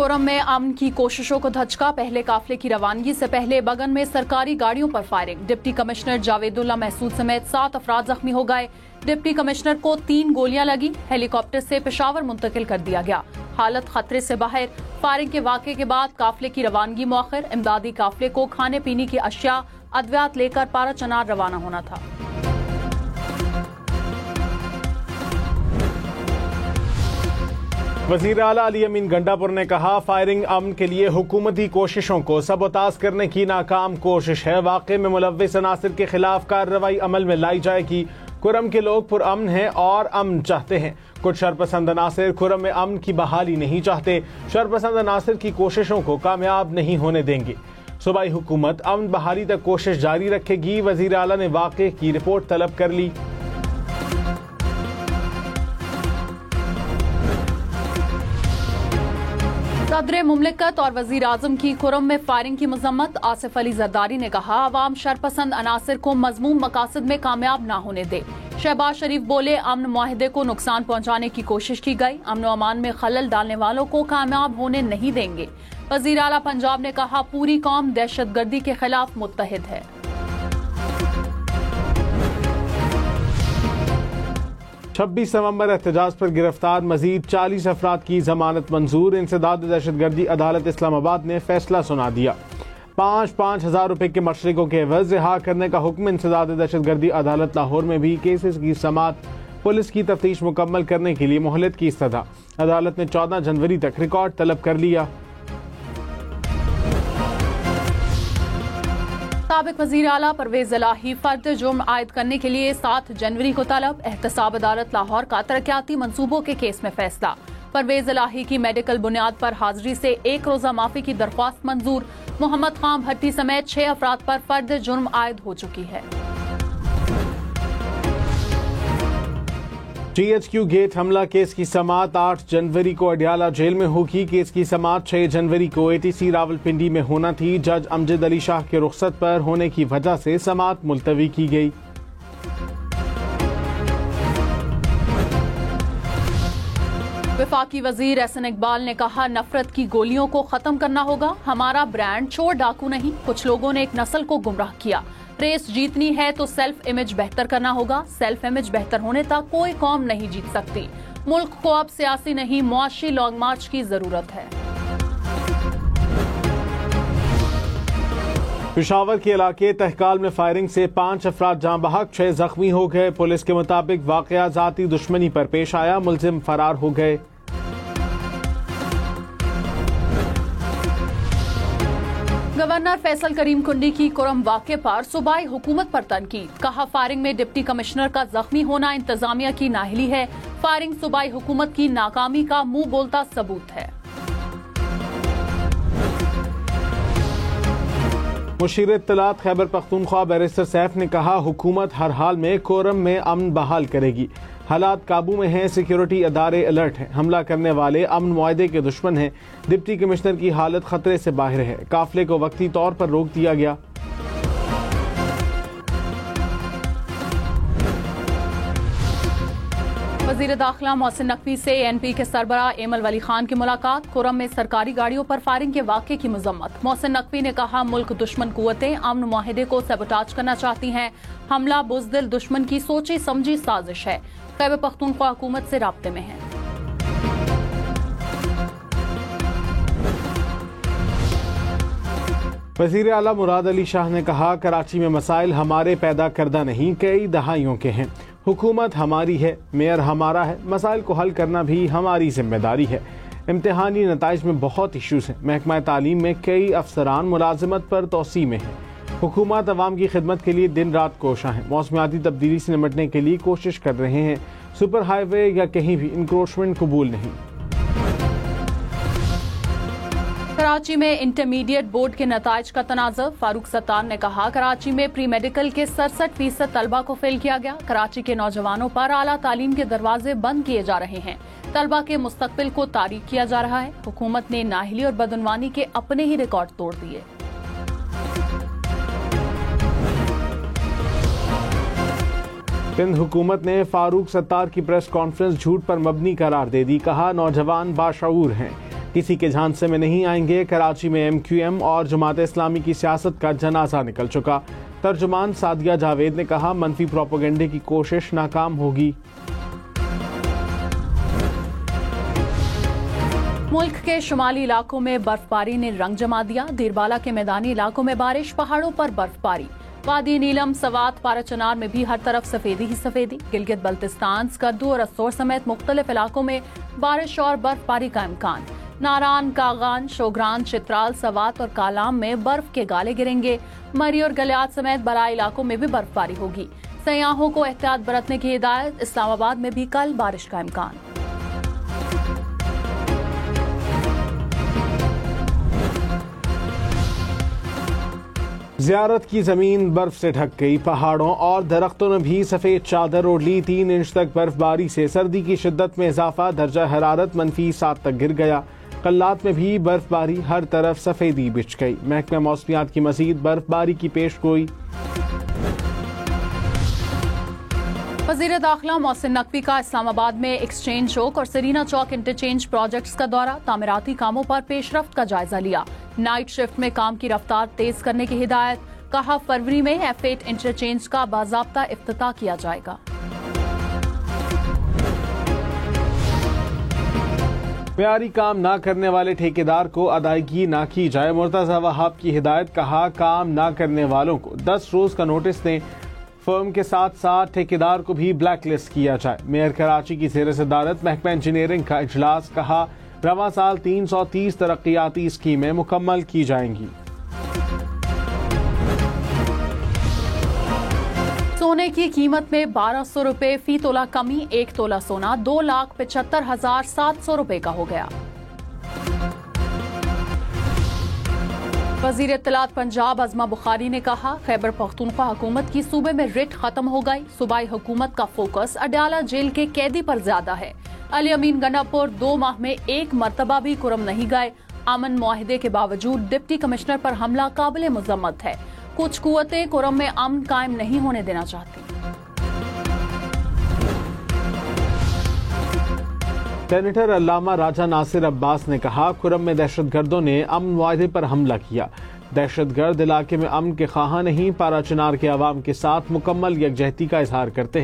खुर्रम में अमन की कोशिशों को धचका। पहले काफिले की रवानगी से पहले बगन में सरकारी गाड़ियों पर फायरिंग। डिप्टी कमिश्नर जावेदुल्ला महसूद समेत 7 अफराद जख्मी हो गए। डिप्टी कमिश्नर को 3 गोलियां लगी। हेलीकॉप्टर से पेशावर मुंतकिल कर दिया गया। हालत खतरे से बाहर। फायरिंग के वाक़े के बाद काफिले की रवानगी मौखर। इमदादी काफिले को खाने पीने की अशिया, अद्वियात लेकर पारा चनार रवाना होना था। वज़ीर आला अली अमीन गंडापुर ने कहा, फायरिंग अमन के लिए हुकूमती कोशिशों को सबोताज करने की नाकाम कोशिश है। वाक़े में मुलव्विस अनासिर के खिलाफ कार्रवाई अमल में लाई जाएगी। खुर्रम के लोग पुरअमन हैं और अमन चाहते हैं। कुछ शरपसंद अनासिर खुर्रम में अमन की बहाली नहीं चाहते। शरपसंद अनासिर की कोशिशों को कामयाब नहीं होने देंगे। सूबाई हुकूमत अमन बहाली तक कोशिश जारी रखेगी। वज़ीर आला ने वाक़े की रिपोर्ट तलब कर ली। सदर मुमलिकत और वजीर आजम की खुर्रम में फायरिंग की मजम्मत। आसिफ अली जरदारी ने कहा, अवाम शरपसंद अनासिर को मजमूम मकासद में कामयाब ना होने दे। शहबाज शरीफ बोले, अमन मुआहिदे को नुकसान पहुंचाने की कोशिश की गई। अमन व अमान में खलल डालने वालों को कामयाब होने नहीं देंगे। वजीर आला पंजाब ने कहा, पूरी कौम दहशतगर्दी के खिलाफ मुत्तहिद है। 26 नवंबर एहतजाज पर गिरफ्तार मजीद 40 अफराद की जमानत मंजूर। इंसदाद दहशतगर्दी अदालत इस्लामाबाद ने फैसला सुना दिया। 5-5 हजार रुपए के मशरकों के एवज रिहा करने का हुक्म। इंसदाद दहशतगर्दी अदालत लाहौर में भी केसेस की समाअत पुलिस की तफ्तीश मुकम्मल करने के लिए मोहलत की इस्तदा। अदालत ने 14 जनवरी तक रिकॉर्ड तलब कर लिया। साबिक वजीर आला परवेज इलाही फर्द जुर्म आयद करने के लिए 7 जनवरी को तलब। एहतसाब अदालत लाहौर का तरक्याती मंसूबों के केस में फैसला। परवेज इलाही की मेडिकल बुनियाद पर हाजिरी से 1 रोजा माफी की दरख्वास्त मंजूर। मोहम्मद खान भट्टी समेत 6 अफराद पर फर्द जुर्म आयद हो चुकी है। GHQ गेट हमला केस की समाअत 8 जनवरी को अडियाला जेल में होगी। केस की समाअत 6 जनवरी को ATC रावलपिंडी में होना थी। जज अमजद अली शाह के रुखसत पर होने की वजह से समाअत मुलतवी की गई। वफाकी वजीर एहसन इकबाल ने कहा, नफरत की गोलियों को खत्म करना होगा। हमारा ब्रांड चोर डाकू नहीं। कुछ लोगों ने एक नस्ल को गुमराह किया। रेस जीतनी है तो सेल्फ इमेज बेहतर करना होगा। सेल्फ इमेज बेहतर होने तक कोई कौम नहीं जीत सकती। मुल्क को अब सियासी नहीं, मुआशी लॉन्ग मार्च की जरूरत है। पेशावर के इलाके तहकाल में फायरिंग से 5 अफराद जाँ बहक, 6 जख्मी हो गए। पुलिस के मुताबिक वाकया जाती दुश्मनी पर पेश आया। मुलजिम फरार हो गए। गवर्नर फैसल करीम कुंडी की खुर्रम वाक़े पर सूबाई हुकूमत पर तनकीद। कहा, फायरिंग में डिप्टी कमिश्नर का जख्मी होना इंतजामिया की नाअहली है। फायरिंग सूबाई हुकूमत की नाकामी का मुंह बोलता सबूत है। मुशीर इत्तलात खैबर पख्तूनख्वा बैरिस्टर सैफ ने कहा, हुकूमत हर हाल में खुर्रम में अमन बहाल करेगी। हालात काबू में हैं। सिक्योरिटी अदारे अलर्ट हैं। हमला करने वाले अमन मुआहदे के दुश्मन हैं। डिप्टी कमिश्नर की हालत खतरे से बाहर है। काफिले को वक्ती तौर पर रोक दिया गया। वजीर दाखिला मोहसिन नकवी से ANP के सरबराह एमल वली खान की मुलाकात। खुर्रम में सरकारी गाड़ियों पर फायरिंग के वाक़े की मजम्मत। मोहसिन नकवी ने कहा, मुल्क दुश्मन कुव्वतें अमन मुआहिदे को सबोटाज करना चाहती हैं। हमला बुज़दिल दुश्मन की सोची समझी साजिश है। खैबर पख्तूनख्वा हुकूमत से राब्ते में है। वज़ीर आला मुराद अली शाह ने कहा, कराची में मसाइल हमारे पैदा करदा नहीं, कई दहाइयों के हैं। हुकूमत हमारी है, मेयर हमारा है। मसाइल को हल करना भी हमारी जिम्मेदारी है। इम्तिहानी नताइज में बहुत इश्यूज हैं। महकमा तालीम में कई अफसरान मुलाजमत पर तोसी में हैं। हुकूमत अवाम की खिदमत के लिए दिन रात कोशा है। मौसमियाती तब्दीली से निपटने के लिए कोशिश कर रहे हैं। सुपर हाईवे या कहीं भी इंक्रोचमेंट कबूल नहीं। कराची में इंटरमीडिएट बोर्ड के नताइज का तनाज़ुर। फारूक सत्तार ने कहा, कराची में प्री मेडिकल के 67% तलबा को फेल किया गया। कराची के नौजवानों पर आला तालीम के दरवाजे बंद किए जा रहे हैं। तलबा के मुस्तकबिल को तारीक किया जा रहा है। हुकूमत ने नाहिली और बदउनवानी के अपने ही रिकॉर्ड तोड़ दिए। सिंध हुकूमत ने फारूक सत्तार की प्रेस कॉन्फ्रेंस झूठ पर मबनी करार दे दी। कहा, नौजवान बाशऊर हैं। کسی کے جھانسے میں نہیں آئیں گے. کراچی میں MQM اور جماعت اسلامی کی سیاست کا جنازہ نکل چکا. ترجمان سعدیہ جاوید نے کہا منفی پروپیگنڈے کی کوشش ناکام ہوگی. ملک کے شمالی علاقوں میں برف باری نے رنگ جما دیا. دیربالا کے میدانی علاقوں میں بارش، پہاڑوں پر برف باری. وادی نیلم، سوات، پارا چنار میں بھی ہر طرف سفیدی ہی سفیدی. گلگت بلتستان، اسکردو اور اسور سمیت مختلف علاقوں میں بارش اور برف باری کا امکان. ناران، کاغان، شوگران، چترال، سوات اور کالام میں برف کے گالے گریں گے. مری اور گلیات سمیت بالائی علاقوں میں بھی برف باری ہوگی. سیاحوں کو احتیاط برتنے کی ہدایت. اسلام آباد میں بھی کل بارش کا امکان. زیارت کی زمین برف سے ڈھک گئی. پہاڑوں اور درختوں نے بھی سفید چادر اوڑھ لی. 3 انچ تک برف باری سے سردی کی شدت میں اضافہ. درجہ حرارت -7 تک گر گیا. قلات میں بھی برف باری، ہر طرف سفیدی بچھ گئی. محکمہ موسمیات کی مزید برف باری کی پیش گوئی. وزیر داخلہ محسن نقوی کا اسلام آباد میں ایکسچینج چوک اور سرینا چوک انٹرچینج پروجیکٹس کا دورہ. تعمیراتی کاموں پر پیش رفت کا جائزہ لیا. نائٹ شفٹ میں کام کی رفتار تیز کرنے کی ہدایت. کہا فروری میں F8 انٹرچینج کا باضابطہ افتتاح کیا جائے گا. معیاری کام نہ کرنے والے ٹھیکیدار کو ادائیگی نہ کی جائے. مرتضی وہاب کی ہدایت. کہا کام نہ کرنے والوں کو 10 روز کا نوٹس دیں. فرم کے ساتھ ساتھ ٹھیکیدار کو بھی بلیک لسٹ کیا جائے. میئر کراچی کی زیر صدارت محکمہ انجینئرنگ کا اجلاس. کہا رواں سال 330 ترقیاتی اسکیمیں مکمل کی جائیں گی. سونے کی قیمت میں 1200 روپے فی تولہ کمی. 1 تولہ سونا 2,75,700 روپے کا ہو گیا. وزیر اطلاعات پنجاب عظمہ بخاری نے کہا خیبر پختونخوا حکومت کی صوبے میں رٹ ختم ہو گئی. صوبائی حکومت کا فوکس اڈیالہ جیل کے قیدی پر زیادہ ہے. علی امین گنڈاپور 2 ماہ میں 1 مرتبہ بھی کرم نہیں گئے. امن معاہدے کے باوجود ڈپٹی کمشنر پر حملہ قابل مذمت ہے. کچھ قوتیں کرم میں امن قائم نہیں ہونے دینا چاہتی. سینیٹر علامہ راجہ ناصر عباس نے کہا کرم میں دہشت گردوں نے امن معاہدے پر حملہ کیا. دہشت گرد علاقے میں امن کے خواہاں نہیں. پارا چنار کے عوام کے ساتھ مکمل یکجہتی کا اظہار کرتے ہیں.